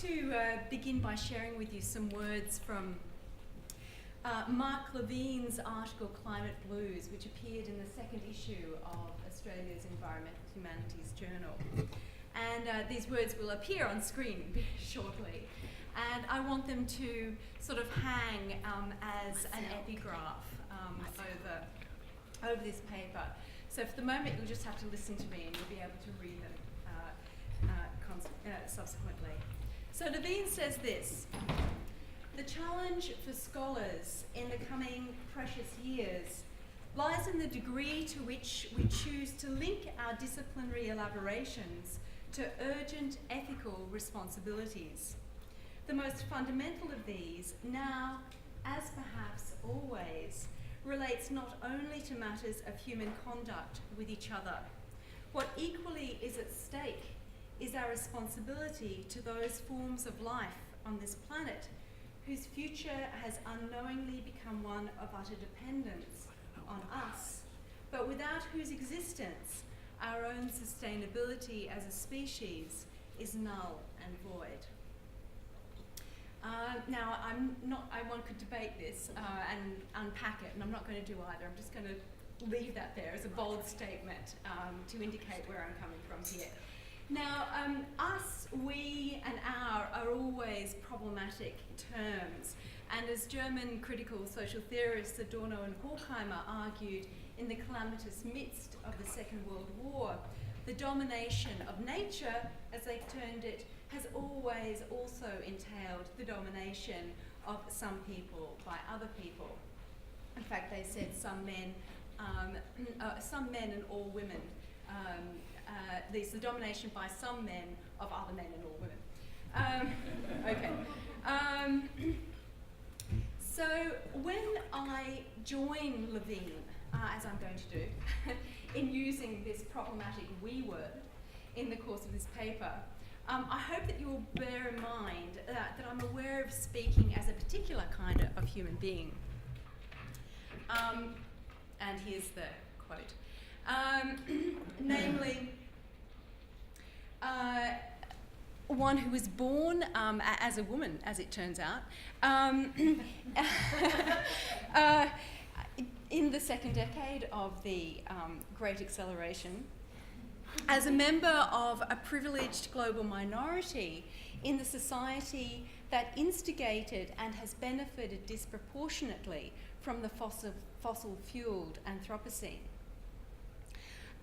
to begin by sharing with you some words from Mark Levine's article Climate Blues, which appeared in the second issue of Australia's Environmental Humanities Journal. And these words will appear on screen shortly. And I want them to sort of hang as an epigraph over this paper. So for the moment, you'll just have to listen to me and you'll be able to read them subsequently. So Levine says this: the challenge for scholars in the coming precious years lies in the degree to which we choose to link our disciplinary elaborations to urgent ethical responsibilities. The most fundamental of these, now as perhaps always, relates not only to matters of human conduct with each other. What equally is at stake is our responsibility to those forms of life on this planet whose future has unknowingly become one of utter dependence on us, but without whose existence our own sustainability as a species is null and void. Now, one could debate this and unpack it, and I'm not going to do either. I'm just going to leave that there as a bold statement to indicate where I'm coming from here. Now, us, we, and our are always problematic terms, and as German critical social theorists Adorno and Horkheimer argued in the calamitous midst of the Second World War, the domination of nature, as they termed it, has always also entailed the domination of some people by other people. In fact, they said some men and all women. There's the domination by some men of other men and all women. Okay. So when I join Levine, as I'm going to do, in using this problematic we word in the course of this paper, I hope that you will bear in mind that I'm aware of speaking as a particular kind of human being. And here's the quote. Namely, one who was born as a woman, as it turns out, in the second decade of the Great Acceleration, as a member of a privileged global minority in the society that instigated and has benefited disproportionately from the fossil-fueled Anthropocene.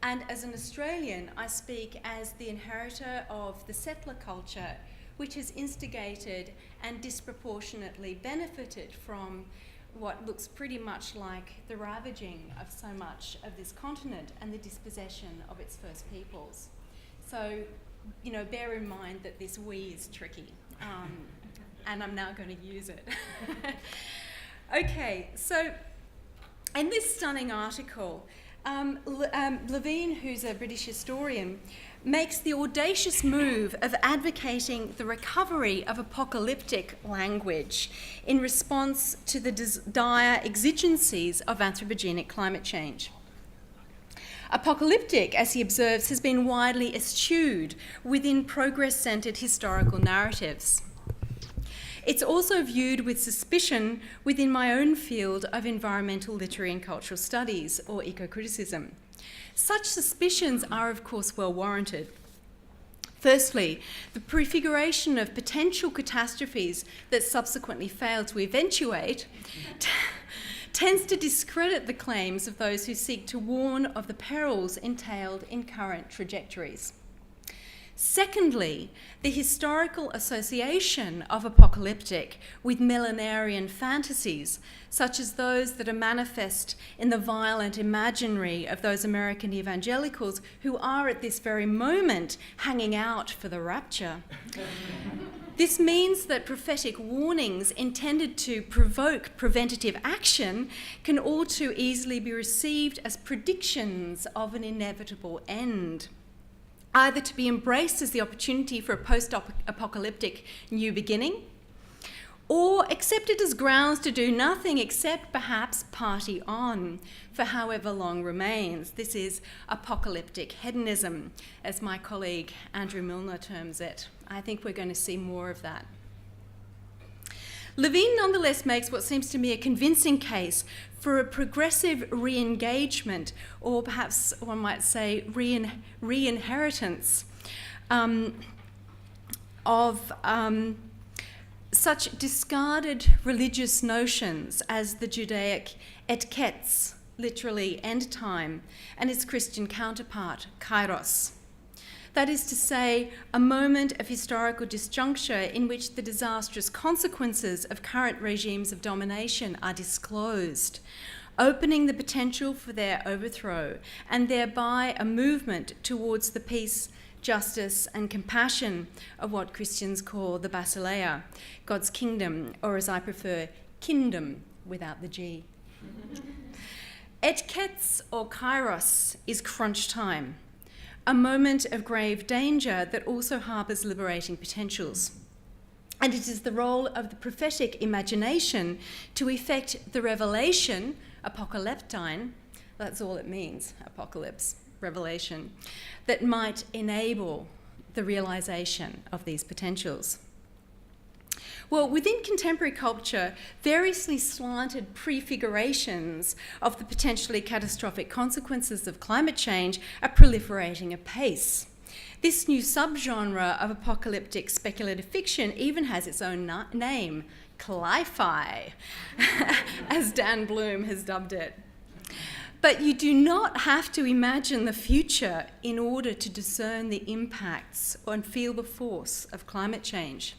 And as an Australian, I speak as the inheritor of the settler culture, which has instigated and disproportionately benefited from what looks pretty much like the ravaging of so much of this continent and the dispossession of its first peoples. So, bear in mind that this we is tricky, and I'm now going to use it. Okay, so in this stunning article, Levine, who's a British historian, makes the audacious move of advocating the recovery of apocalyptic language in response to the dire exigencies of anthropogenic climate change. Apocalyptic, as he observes, has been widely eschewed within progress-centred historical narratives. It's also viewed with suspicion within my own field of environmental literary and cultural studies, or eco-criticism. Such suspicions are, of course, well warranted. Firstly, the prefiguration of potential catastrophes that subsequently fail to eventuate tends to discredit the claims of those who seek to warn of the perils entailed in current trajectories. Secondly, the historical association of apocalyptic with millenarian fantasies, such as those that are manifest in the violent imaginary of those American evangelicals who are at this very moment hanging out for the rapture. This means that prophetic warnings intended to provoke preventative action can all too easily be received as predictions of an inevitable end, either to be embraced as the opportunity for a post-apocalyptic new beginning, or accepted as grounds to do nothing except perhaps party on for however long remains. This is apocalyptic hedonism, as my colleague Andrew Milner terms it. I think we're going to see more of that. Levine nonetheless makes what seems to me a convincing case for a progressive re-engagement, or perhaps one might say re-inheritance of such discarded religious notions as the Judaic etkets, literally end time, and its Christian counterpart, kairos. That is to say, a moment of historical disjuncture in which the disastrous consequences of current regimes of domination are disclosed, opening the potential for their overthrow, and thereby a movement towards the peace, justice, and compassion of what Christians call the Basileia, God's kingdom, or as I prefer, kingdom without the G. Etkets, or kairos, is crunch time, a moment of grave danger that also harbours liberating potentials. And it is the role of the prophetic imagination to effect the revelation, apocalyptine, that's all it means, apocalypse, revelation, that might enable the realisation of these potentials. Well, within contemporary culture, variously slanted prefigurations of the potentially catastrophic consequences of climate change are proliferating apace. This new subgenre of apocalyptic speculative fiction even has its own name, cli-fi, as Dan Bloom has dubbed it. But you do not have to imagine the future in order to discern the impacts and feel the force of climate change.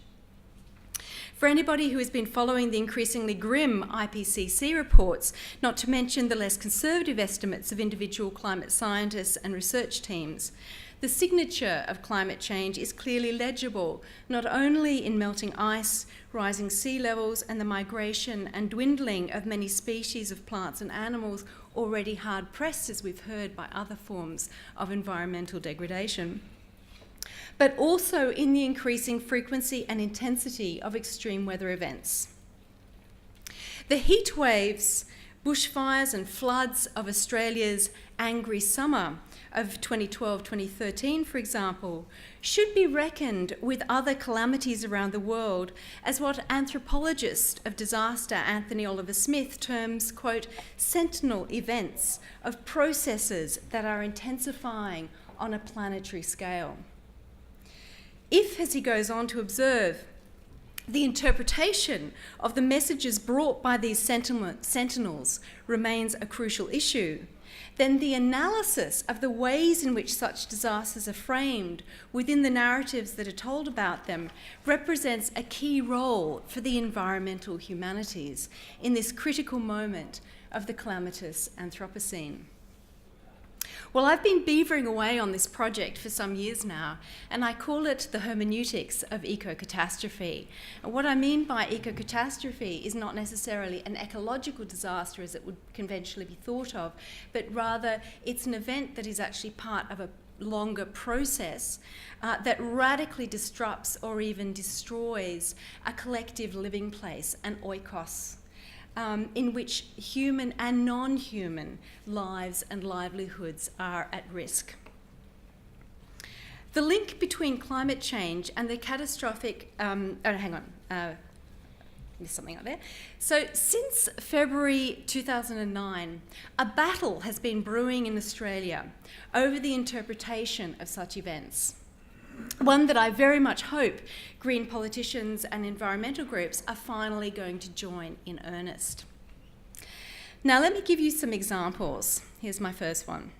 For anybody who has been following the increasingly grim IPCC reports, not to mention the less conservative estimates of individual climate scientists and research teams, the signature of climate change is clearly legible, not only in melting ice, rising sea levels, and the migration and dwindling of many species of plants and animals already hard-pressed, as we've heard, by other forms of environmental degradation, but also in the increasing frequency and intensity of extreme weather events. The heat waves, bushfires and floods of Australia's angry summer of 2012-2013, for example, should be reckoned with other calamities around the world as what anthropologist of disaster Anthony Oliver Smith terms, quote, sentinel events of processes that are intensifying on a planetary scale. If, as he goes on to observe, the interpretation of the messages brought by these sentinels remains a crucial issue, then the analysis of the ways in which such disasters are framed within the narratives that are told about them represents a key role for the environmental humanities in this critical moment of the calamitous Anthropocene. Well, I've been beavering away on this project for some years now, and I call it the hermeneutics of eco-catastrophe. And what I mean by eco-catastrophe is not necessarily an ecological disaster as it would conventionally be thought of, but rather it's an event that is actually part of a longer process that radically disrupts or even destroys a collective living place, an oikos, in which human and non-human lives and livelihoods are at risk. The link between climate change and the catastrophic, missed something out there. So since February 2009, a battle has been brewing in Australia over the interpretation of such events. One that I very much hope green politicians and environmental groups are finally going to join in earnest. Now, let me give you some examples. Here's my first one.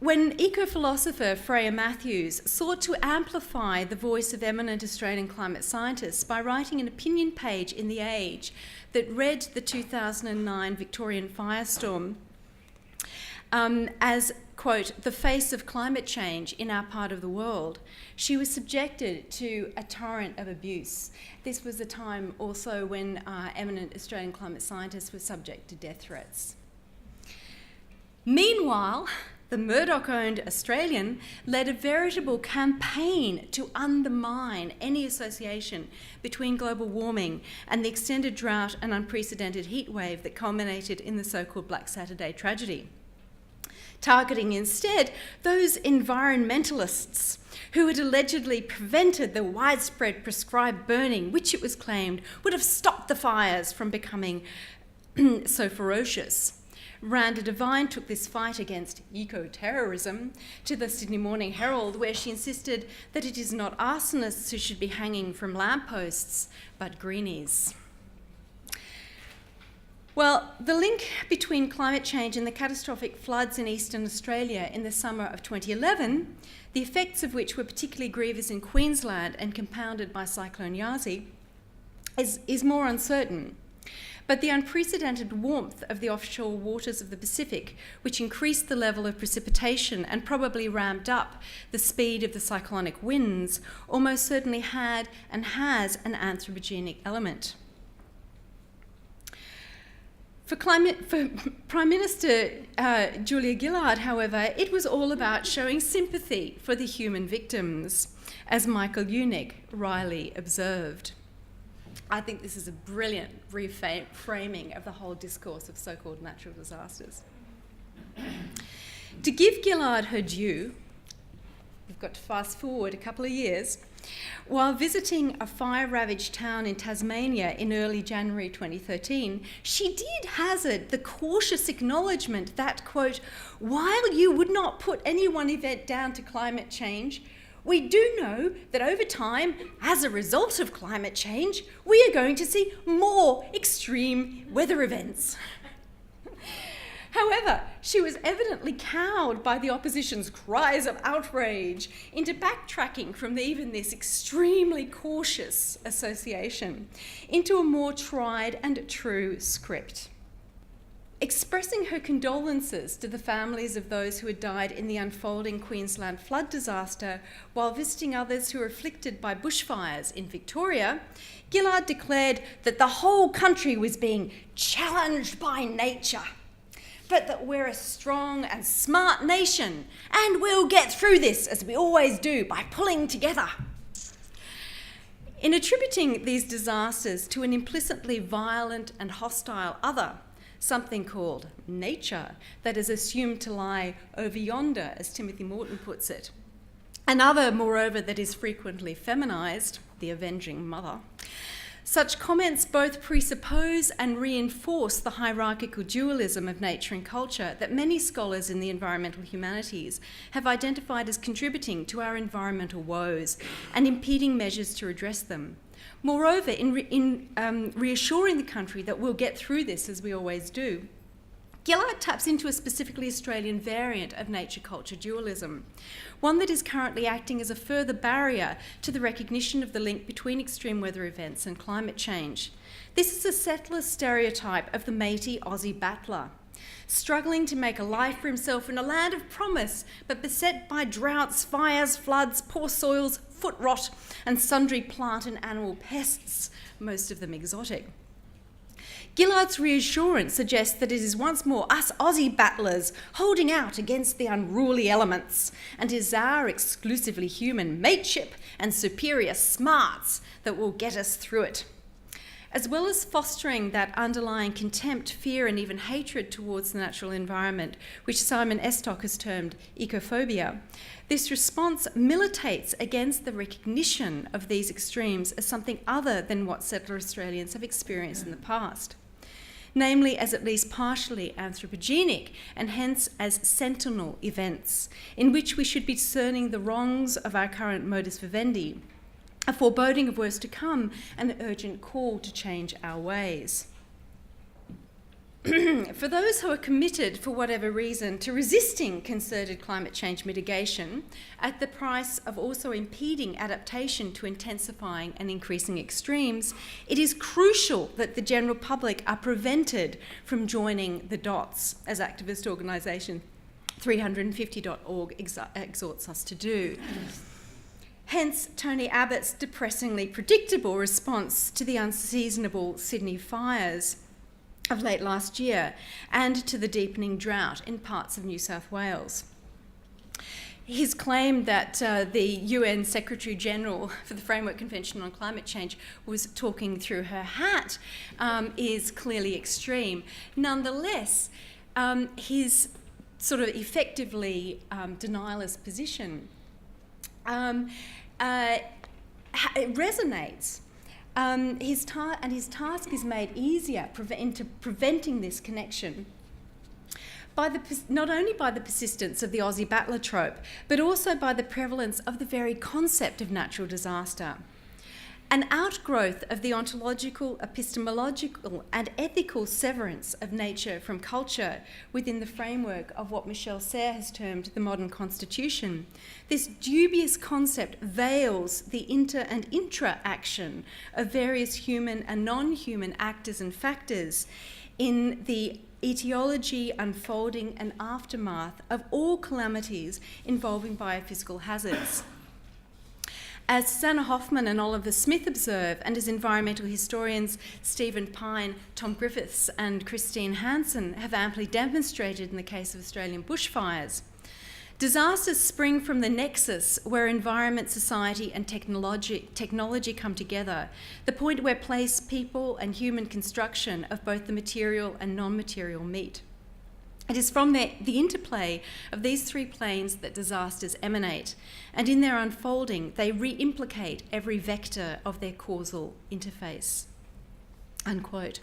When eco-philosopher Freya Matthews sought to amplify the voice of eminent Australian climate scientists by writing an opinion page in The Age that read the 2009 Victorian firestorm as, quote, the face of climate change in our part of the world, she was subjected to a torrent of abuse. This was a time also when eminent Australian climate scientists were subject to death threats. Meanwhile, the Murdoch-owned Australian led a veritable campaign to undermine any association between global warming and the extended drought and unprecedented heat wave that culminated in the so-called Black Saturday tragedy, targeting instead those environmentalists who had allegedly prevented the widespread prescribed burning, which it was claimed would have stopped the fires from becoming so ferocious. Randa Devine took this fight against eco-terrorism to the Sydney Morning Herald, where she insisted that it is not arsonists who should be hanging from lampposts, but greenies. Well, the link between climate change and the catastrophic floods in eastern Australia in the summer of 2011, the effects of which were particularly grievous in Queensland and compounded by Cyclone Yasi, is more uncertain. But the unprecedented warmth of the offshore waters of the Pacific, which increased the level of precipitation and probably ramped up the speed of the cyclonic winds, almost certainly had and has an anthropogenic element. For Prime Minister Julia Gillard, however, it was all about showing sympathy for the human victims, as Michael Unick wryly observed. I think this is a brilliant reframing of the whole discourse of so-called natural disasters. To give Gillard her due, we've got to fast forward a couple of years, while visiting a fire-ravaged town in Tasmania in early January 2013, she did hazard the cautious acknowledgement that, quote, while you would not put any one event down to climate change, we do know that over time, as a result of climate change, we are going to see more extreme weather events. However, she was evidently cowed by the opposition's cries of outrage into backtracking from even this extremely cautious association into a more tried and true script. Expressing her condolences to the families of those who had died in the unfolding Queensland flood disaster while visiting others who were afflicted by bushfires in Victoria, Gillard declared that the whole country was being challenged by nature, but that we're a strong and smart nation and we'll get through this, as we always do, by pulling together. In attributing these disasters to an implicitly violent and hostile other, something called nature, that is assumed to lie over yonder, as Timothy Morton puts it. Another, moreover, that is frequently feminised, the avenging mother. Such comments both presuppose and reinforce the hierarchical dualism of nature and culture that many scholars in the environmental humanities have identified as contributing to our environmental woes and impeding measures to redress them. Moreover, in reassuring the country that we'll get through this, as we always do, Gillard taps into a specifically Australian variant of nature-culture dualism, one that is currently acting as a further barrier to the recognition of the link between extreme weather events and climate change. This is a settler stereotype of the matey Aussie battler, struggling to make a life for himself in a land of promise, but beset by droughts, fires, floods, poor soils, foot rot, and sundry plant and animal pests, most of them exotic. Gillard's reassurance suggests that it is once more us Aussie battlers holding out against the unruly elements, and it is our exclusively human mateship and superior smarts that will get us through it. As well as fostering that underlying contempt, fear, and even hatred towards the natural environment, which Simon Estock has termed ecophobia, this response militates against the recognition of these extremes as something other than what settler Australians have experienced in the past, namely as at least partially anthropogenic and hence as sentinel events, in which we should be discerning the wrongs of our current modus vivendi, a foreboding of worse to come, and an urgent call to change our ways. For those who are committed, for whatever reason, to resisting concerted climate change mitigation at the price of also impeding adaptation to intensifying and increasing extremes, it is crucial that the general public are prevented from joining the dots, as activist organisation 350.org exhorts us to do. Hence, Tony Abbott's depressingly predictable response to the unseasonable Sydney fires of late last year and to the deepening drought in parts of New South Wales. His claim that the UN Secretary General for the Framework Convention on Climate Change was talking through her hat is clearly extreme. Nonetheless, his sort of effectively denialist position it resonates. His task is made easier into preventing this connection by not only by the persistence of the Aussie battler trope, but also by the prevalence of the very concept of natural disaster. An outgrowth of the ontological, epistemological and ethical severance of nature from culture within the framework of what Michel Serres has termed the modern constitution, this dubious concept veils the inter and intra-action of various human and non-human actors and factors in the etiology, unfolding and aftermath of all calamities involving biophysical hazards. As Susanna Hoffman and Oliver Smith observe, and as environmental historians Stephen Pine, Tom Griffiths and Christine Hansen have amply demonstrated in the case of Australian bushfires, disasters spring from the nexus where environment, society and technology come together, the point where place, people and human construction of both the material and non-material meet. It is from the interplay of these three planes that disasters emanate, and in their unfolding, they re-implicate every vector of their causal interface. Unquote.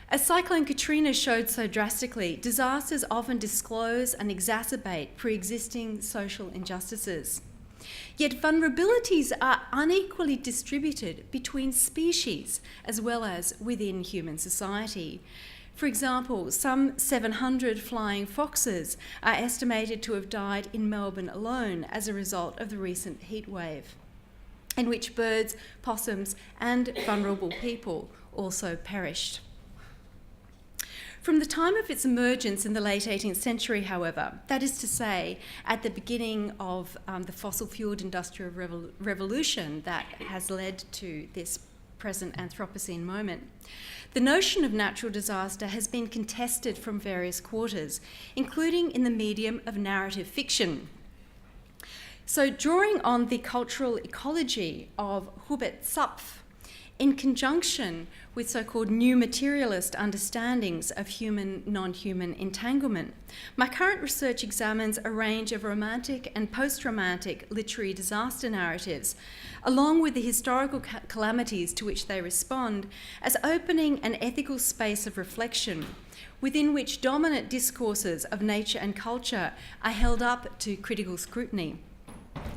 As Cyclone Katrina showed so drastically, disasters often disclose and exacerbate pre-existing social injustices. Yet vulnerabilities are unequally distributed between species as well as within human society. For example, some 700 flying foxes are estimated to have died in Melbourne alone as a result of the recent heat wave, in which birds, possums and vulnerable people also perished. From the time of its emergence in the late 18th century, however, that is to say, at the beginning of the fossil-fueled industrial revolution that has led to this present Anthropocene moment, the notion of natural disaster has been contested from various quarters, including in the medium of narrative fiction. So, drawing on the cultural ecology of Hubert Zupf, in conjunction with so-called new materialist understandings of human, non-human entanglement, my current research examines a range of romantic and post-romantic literary disaster narratives, along with the historical calamities to which they respond, as opening an ethical space of reflection within which dominant discourses of nature and culture are held up to critical scrutiny.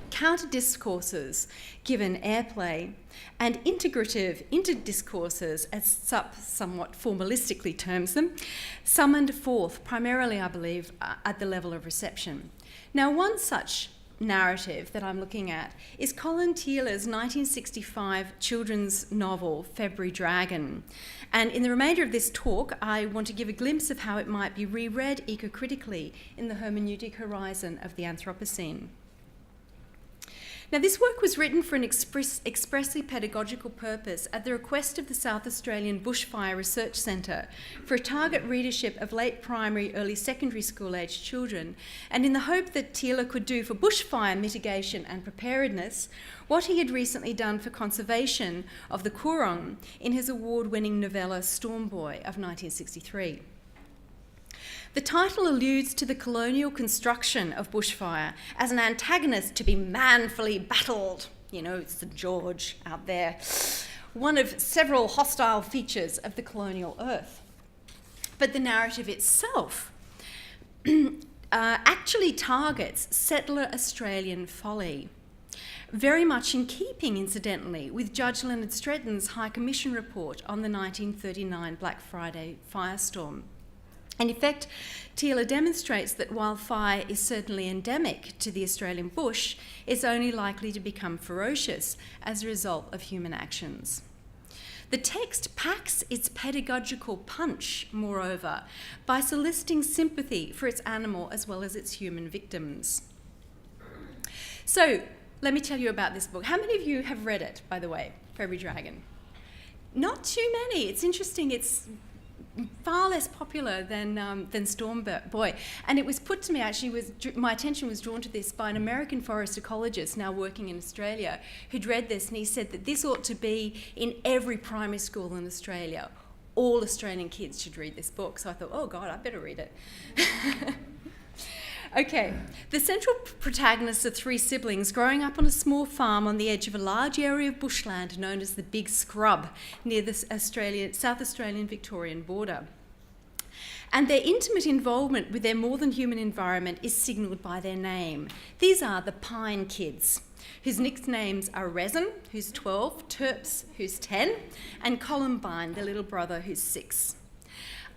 Counter-discourses given airplay, and integrative interdiscourses, as Zupf somewhat formalistically terms them, summoned forth, primarily, I believe, at the level of reception. Now, one such narrative that I'm looking at is Colin Teeler's 1965 children's novel, February Dragon. And in the remainder of this talk, I want to give a glimpse of how it might be reread eco-critically in the hermeneutic horizon of the Anthropocene. Now, this work was written for an expressly pedagogical purpose at the request of the South Australian Bushfire Research Centre for a target readership of late primary, early secondary school-aged children, and in the hope that Teeler could do for bushfire mitigation and preparedness what he had recently done for conservation of the Coorong in his award-winning novella Storm Boy of 1963. The title alludes to the colonial construction of bushfire as an antagonist to be manfully battled. You know, it's the George out there. One of several hostile features of the colonial earth. But the narrative itself actually targets settler Australian folly, very much in keeping, incidentally, with Judge Leonard Stretton's High Commission report on the 1939 Black Friday firestorm. In effect, Teeler demonstrates that while fire is certainly endemic to the Australian bush, it's only likely to become ferocious as a result of human actions. The text packs its pedagogical punch, moreover, by soliciting sympathy for its animal as well as its human victims. So, let me tell you about this book. How many of you have read it, by the way, February Dragon? Not too many. It's interesting. It's far less popular than Storm Boy. And it was put to me, actually, my attention was drawn to this by an American forest ecologist now working in Australia who'd read this, and he said that this ought to be in every primary school in Australia. All Australian kids should read this book. So I thought, oh God, I better read it. Okay, the central protagonists are three siblings growing up on a small farm on the edge of a large area of bushland known as the Big Scrub near the South Australian Victorian border. And their intimate involvement with their more than human environment is signalled by their name. These are the Pine Kids, whose nicknames are Resin, who's 12, Terps, who's 10, and Columbine, the little brother, who's 6.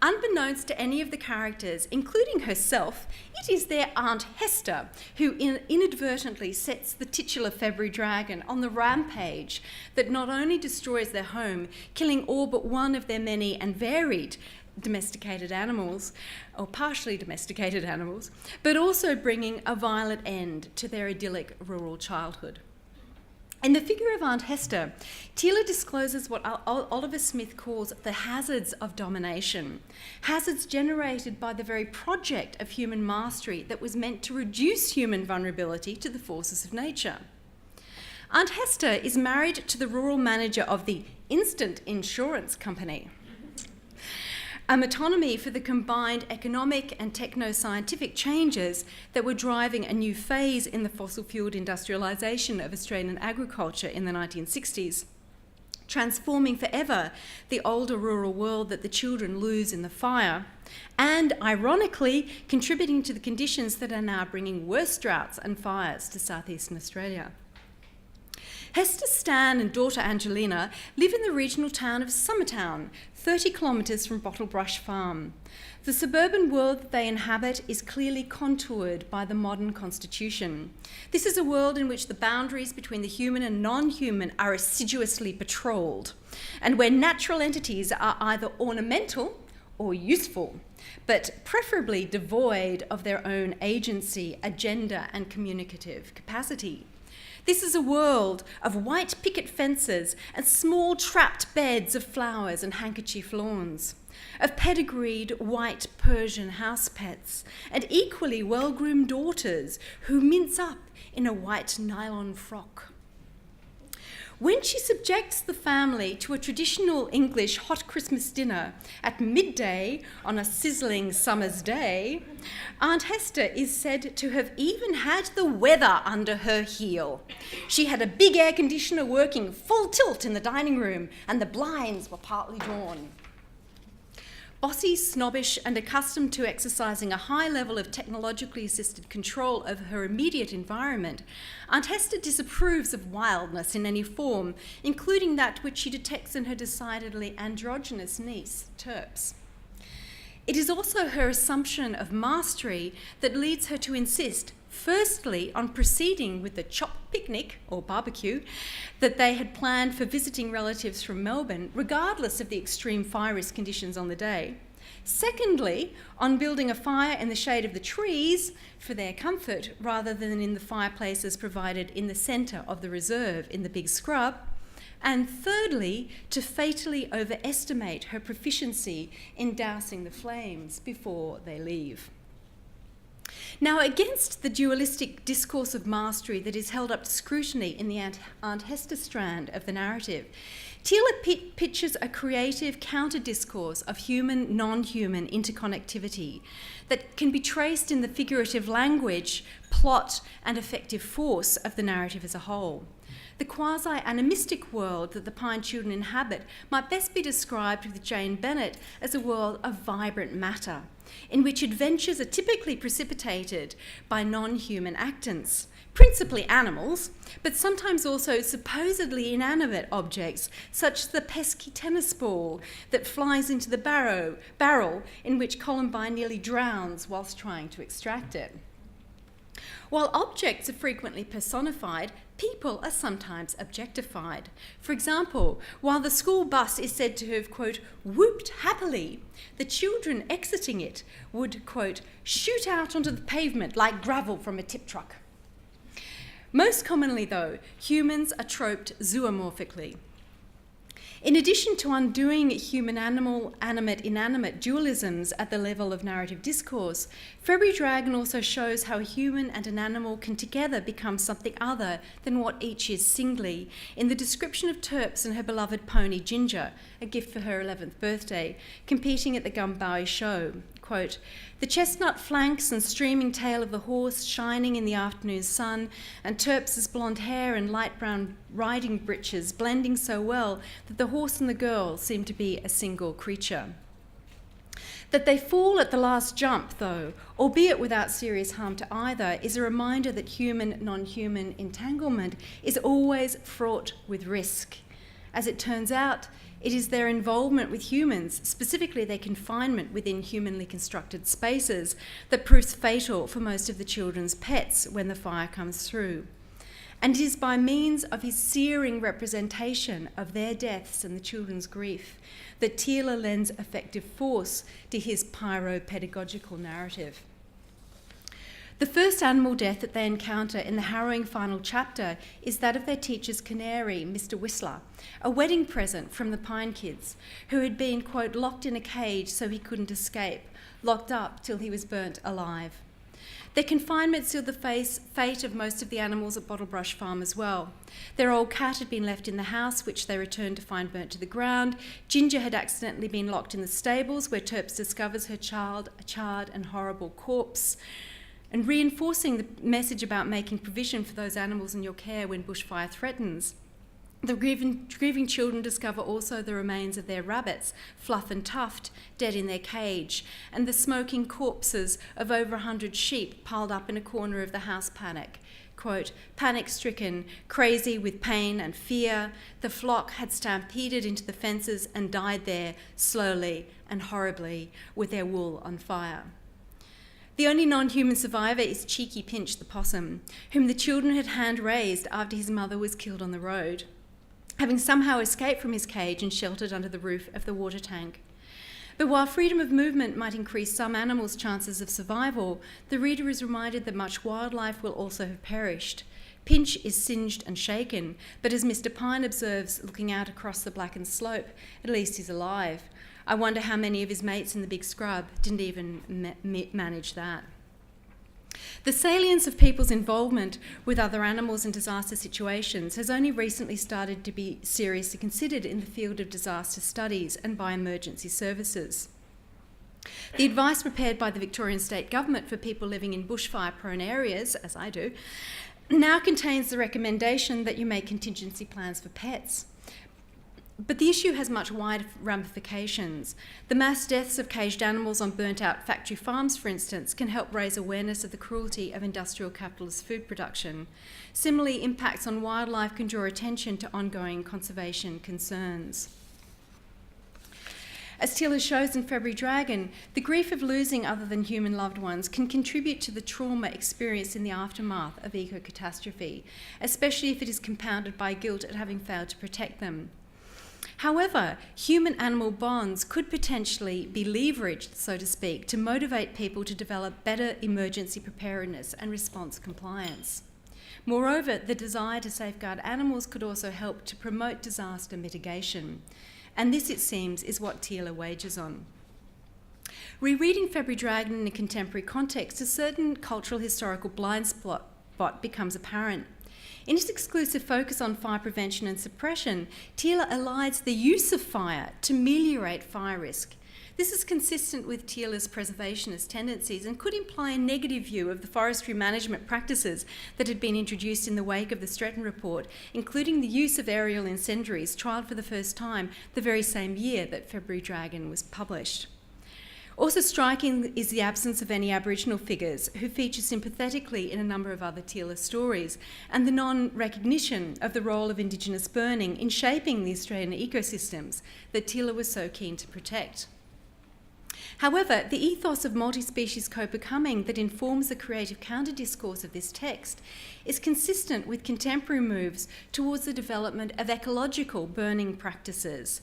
Unbeknownst to any of the characters, including herself, it is their Aunt Hester who inadvertently sets the titular February dragon on the rampage that not only destroys their home, killing all but one of their many and varied domesticated animals, or partially domesticated animals, but also bringing a violent end to their idyllic rural childhood. In the figure of Aunt Hester, Teela discloses what Oliver Smith calls the hazards of domination, hazards generated by the very project of human mastery that was meant to reduce human vulnerability to the forces of nature. Aunt Hester is married to the rural manager of the Instant Insurance Company, a metonymy for the combined economic and techno-scientific changes that were driving a new phase in the fossil-fueled industrialisation of Australian agriculture in the 1960s, transforming forever the older rural world that the children lose in the fire, and, ironically, contributing to the conditions that are now bringing worse droughts and fires to southeastern Australia. Hester, Stan and daughter Angelina live in the regional town of Summertown, 30 kilometres from Bottlebrush Farm. The suburban world that they inhabit is clearly contoured by the modern constitution. This is a world in which the boundaries between the human and non-human are assiduously patrolled, and where natural entities are either ornamental or useful, but preferably devoid of their own agency, agenda and communicative capacity. This is a world of white picket fences and small trapped beds of flowers and handkerchief lawns, of pedigreed white Persian house pets and equally well-groomed daughters who mince up in a white nylon frock. When she subjects the family to a traditional English hot Christmas dinner at midday on a sizzling summer's day, Aunt Hester is said to have even had the weather under her heel. She had a big air conditioner working full tilt in the dining room, and the blinds were partly drawn. Bossy, snobbish, and accustomed to exercising a high level of technologically assisted control over her immediate environment, Aunt Hester disapproves of wildness in any form, including that which she detects in her decidedly androgynous niece, Terps. It is also her assumption of mastery that leads her to insist, firstly, on proceeding with the chop picnic, or barbecue, that they had planned for visiting relatives from Melbourne, regardless of the extreme fire risk conditions on the day. Secondly, on building a fire in the shade of the trees for their comfort, rather than in the fireplaces provided in the centre of the reserve in the Big Scrub. And thirdly, to fatally overestimate her proficiency in dousing the flames before they leave. Now, against the dualistic discourse of mastery that is held up to scrutiny in the Aunt Hester strand of the narrative, Teela pictures a creative counter-discourse of human, non-human interconnectivity that can be traced in the figurative language, plot, and effective force of the narrative as a whole. The quasi-animistic world that the Pine children inhabit might best be described with Jane Bennett as a world of vibrant matter, in which adventures are typically precipitated by non-human actants, principally animals, but sometimes also supposedly inanimate objects, such as the pesky tennis ball that flies into the barrel in which Columbine nearly drowns whilst trying to extract it. While objects are frequently personified, people are sometimes objectified. For example, while the school bus is said to have, quote, whooped happily, the children exiting it would, quote, shoot out onto the pavement like gravel from a tip truck. Most commonly, though, humans are troped zoomorphically. In addition to undoing human-animal, animate-inanimate dualisms at the level of narrative discourse, February Dragon also shows how a human and an animal can together become something other than what each is singly, in the description of Terps and her beloved pony Ginger, a gift for her 11th birthday, competing at the Gumbowie show. Quote, "The chestnut flanks and streaming tail of the horse shining in the afternoon sun, and Terps's blonde hair and light brown riding breeches blending so well that the horse and the girl seem to be a single creature. That they fall at the last jump, though, albeit without serious harm to either, is a reminder that human-non-human entanglement is always fraught with risk. As it turns out, it is their involvement with humans, specifically their confinement within humanly constructed spaces, that proves fatal for most of the children's pets when the fire comes through. And it is by means of his searing representation of their deaths and the children's grief that Thiele lends effective force to his pyro-pedagogical narrative. The first animal death that they encounter in the harrowing final chapter is that of their teacher's canary, Mr. Whistler, a wedding present from the Pine Kids, who had been, quote, locked in a cage so he couldn't escape, locked up till he was burnt alive. Their confinement sealed the fate of most of the animals at Bottlebrush Farm as well. Their old cat had been left in the house, which they returned to find burnt to the ground. Ginger had accidentally been locked in the stables, where Terps discovers her child, a charred and horrible corpse. And reinforcing the message about making provision for those animals in your care when bushfire threatens, the grieving children discover also the remains of their rabbits, Fluff and Tuft, dead in their cage, and the smoking corpses of over 100 sheep piled up in a corner of the house paddock. Quote, "Panic-stricken, crazy with pain and fear, the flock had stampeded into the fences and died there slowly and horribly with their wool on fire." The only non-human survivor is Cheeky Pinch the possum, whom the children had hand-raised after his mother was killed on the road, having somehow escaped from his cage and sheltered under the roof of the water tank. But while freedom of movement might increase some animals' chances of survival, the reader is reminded that much wildlife will also have perished. Pinch is singed and shaken, but as Mr. Pine observes, looking out across the blackened slope, at least he's alive. I wonder how many of his mates in the big scrub didn't even manage that. The salience of people's involvement with other animals in disaster situations has only recently started to be seriously considered in the field of disaster studies and by emergency services. The advice prepared by the Victorian State Government for people living in bushfire-prone areas, as I do, now contains the recommendation that you make contingency plans for pets. But the issue has much wider ramifications. The mass deaths of caged animals on burnt-out factory farms, for instance, can help raise awareness of the cruelty of industrial capitalist food production. Similarly, impacts on wildlife can draw attention to ongoing conservation concerns. As Thiele shows in February Dragon, the grief of losing other than human loved ones can contribute to the trauma experienced in the aftermath of eco-catastrophe, especially if it is compounded by guilt at having failed to protect them. However, human-animal bonds could potentially be leveraged, so to speak, to motivate people to develop better emergency preparedness and response compliance. Moreover, the desire to safeguard animals could also help to promote disaster mitigation. And this, it seems, is what Thiele wagers on. Rereading February Dragon in a contemporary context, a certain cultural historical blind spot becomes apparent. In its exclusive focus on fire prevention and suppression, Thiele elides the use of fire to ameliorate fire risk. This is consistent with Thiele's preservationist tendencies and could imply a negative view of the forestry management practices that had been introduced in the wake of the Stretton Report, including the use of aerial incendiaries, trialled for the first time the very same year that February Dragon was published. Also striking is the absence of any Aboriginal figures who feature sympathetically in a number of other Thiele stories, and the non-recognition of the role of Indigenous burning in shaping the Australian ecosystems that Thiele was so keen to protect. However, the ethos of multi-species co-becoming that informs the creative counter-discourse of this text is consistent with contemporary moves towards the development of ecological burning practices,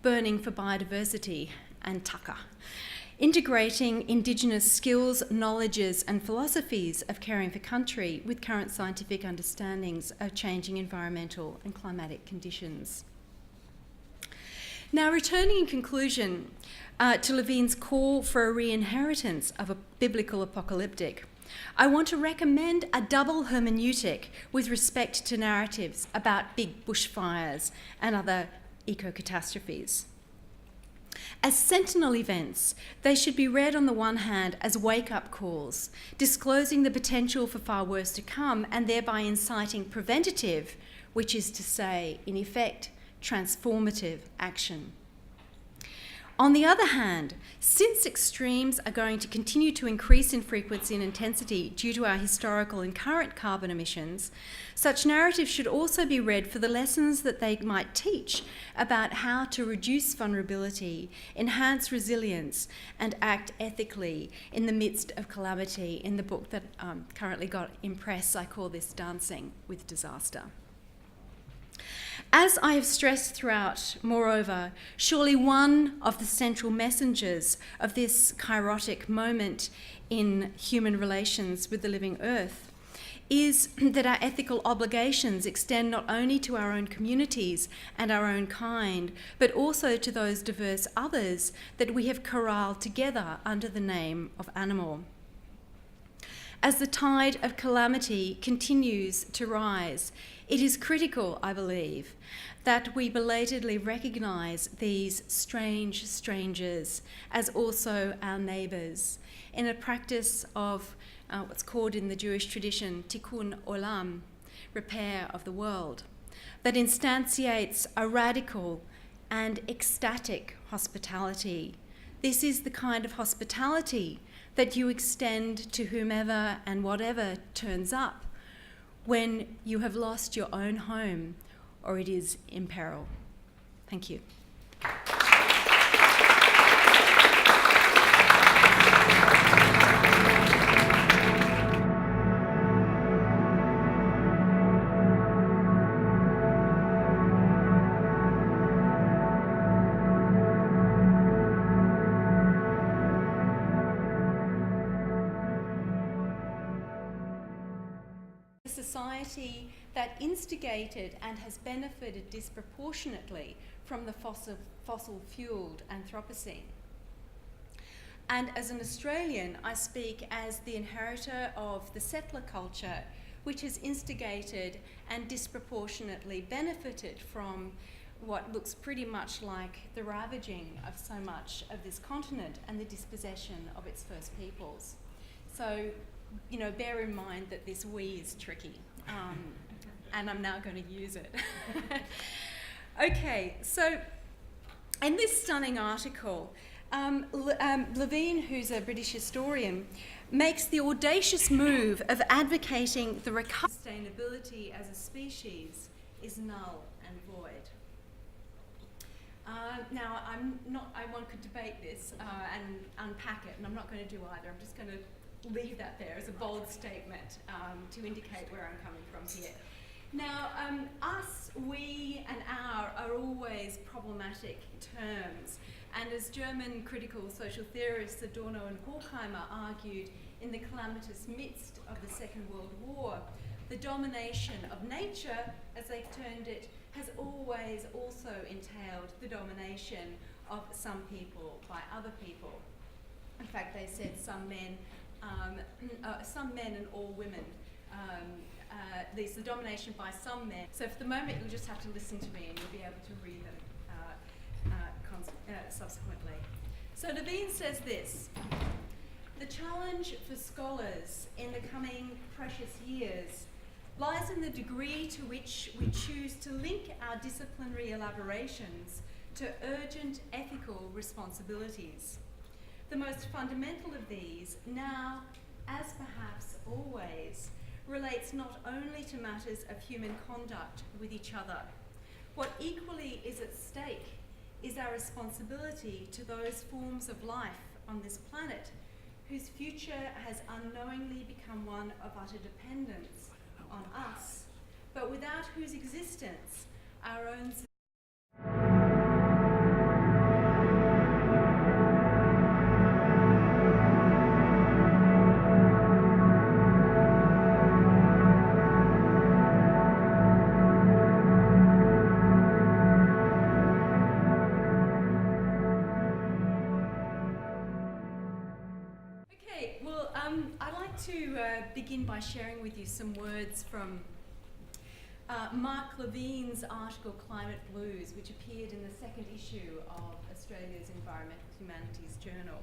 burning for biodiversity and tucker, integrating Indigenous skills, knowledges and philosophies of caring for country with current scientific understandings of changing environmental and climatic conditions. Now, returning in conclusion to Levine's call for a re-inheritance of a biblical apocalyptic, I want to recommend a double hermeneutic with respect to narratives about big bushfires and other eco-catastrophes. As sentinel events, they should be read on the one hand as wake-up calls, disclosing the potential for far worse to come and thereby inciting preventative, which is to say, in effect, transformative action. On the other hand, since extremes are going to continue to increase in frequency and intensity due to our historical and current carbon emissions, such narratives should also be read for the lessons that they might teach about how to reduce vulnerability, enhance resilience, and act ethically in the midst of calamity. In the book that currently got in press, I call this Dancing with Disaster. As I have stressed throughout, moreover, surely one of the central messengers of this kairotic moment in human relations with the living earth is that our ethical obligations extend not only to our own communities and our own kind, but also to those diverse others that we have corralled together under the name of animal. As the tide of calamity continues to rise, it is critical, I believe, that we belatedly recognise these strange strangers as also our neighbours in a practice of what's called in the Jewish tradition tikkun olam, repair of the world, that instantiates a radical and ecstatic hospitality. This is the kind of hospitality that you extend to whomever and whatever turns up when you have lost your own home or it is in peril. Thank you. Society that instigated and has benefited disproportionately from the fossil-fueled Anthropocene. And as an Australian, I speak as the inheritor of the settler culture, which has instigated and disproportionately benefited from what looks pretty much like the ravaging of so much of this continent and the dispossession of its first peoples. So, you know, bear in mind that this we is tricky, and I'm now going to use it. Okay, so in this stunning article, Levine, who's a British historian, makes the audacious move of advocating the sustainability as a species is null and void. Now, one could debate this and unpack it, and I'm not going to do either. I'm just going to leave that there as a bold statement to indicate where I'm coming from here. Now, us, we, and our are always problematic terms, and as German critical social theorists Adorno and Horkheimer argued in the calamitous midst of the Second World War, the domination of nature, as they've termed it, has always also entailed the domination of some people by other people. In fact, they said some men and all women. There's the domination by some men. So for the moment, you'll just have to listen to me and you'll be able to read them subsequently. So Levine says this: the challenge for scholars in the coming precious years lies in the degree to which we choose to link our disciplinary elaborations to urgent ethical responsibilities. The most fundamental of these, now as perhaps always, relates not only to matters of human conduct with each other. What equally is at stake is our responsibility to those forms of life on this planet whose future has unknowingly become one of utter dependence on us, but without whose existence our own I'd like to begin by sharing with you some words from Mark Levine's article Climate Blues, which appeared in the second issue of Australia's Environmental Humanities Journal.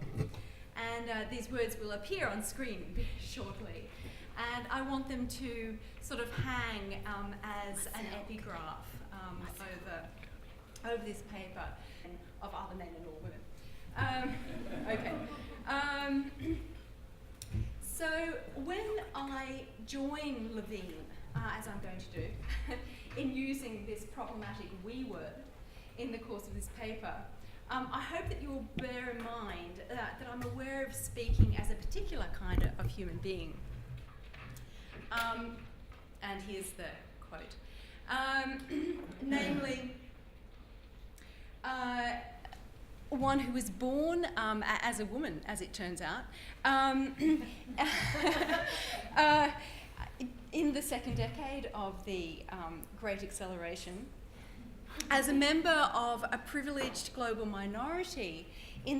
And these words will appear on screen shortly. And I want them to sort of hang as an epigraph over this paper of other men and all women. So when I join Levine, as I'm going to do, in using this problematic we word in the course of this paper, I hope that you'll bear in mind that I'm aware of speaking as a particular kind of human being. And here's the quote. Namely, one who was born as a woman, as it turns out, in the second decade of the Great Acceleration, as a member of a privileged global minority in